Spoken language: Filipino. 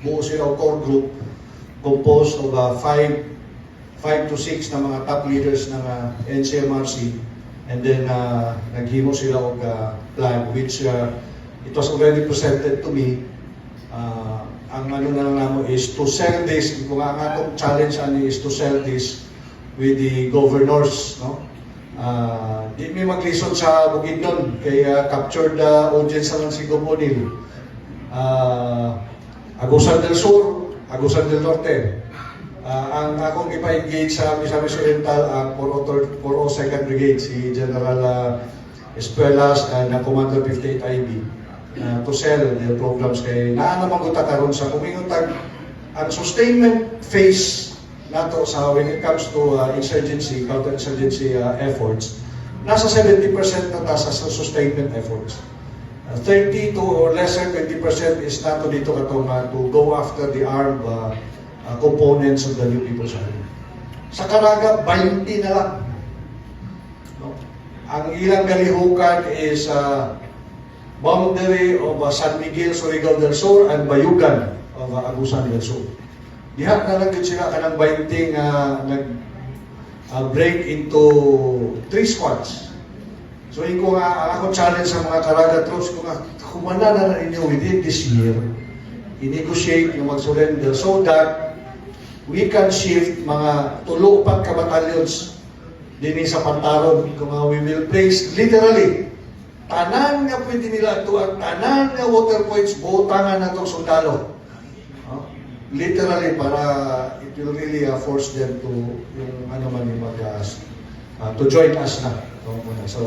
buo sila core group composed of 5 to 6 na mga top leaders ng NCMRC, and then naghimo sila og plan which it was already presented to me. Ang ano na lang namo is to sell this, kung ang atong challenge ani is to sell this with the governors, no? Di mi maglisod sa Bukidnon kay captured audience naman si Goponil. Agusan del Sur, Agusan del Norte. Ang akong ipa-engage sa Misamis Oriental ang 402nd Brigade, si General Espuelas na Commander 58 IB, to sell their programs kay naman guta karon sa kumingutag ang sustainment phase nato sa when it comes to insurgency, counter-insurgency efforts. Nasa 70% na ta sa sustainment efforts. 30 to or lesser 20% is nato dito katong to go after the armed components of the New People's Army. Sa Caraga, 20 na lang. No? Ang ilang galihukan is boundary of San Miguel, Surigao del Sur, and Bayugan of Agusan del Sur. Diha na lang din sila kanang 20 break into 3 squads. So yung ako challenge sa mga Caraga troops, kung humana na ninyo within this year, i-negotiate yung mag-surrender so that we can shift mga 3-4 ka-battalions din sa Pantaron. Kung we will place literally tanan nga pwede nila ito at tanan nga water points, butangan na itong sundalo. Literally, para it will really force them to yung ano man yung to join us na. So,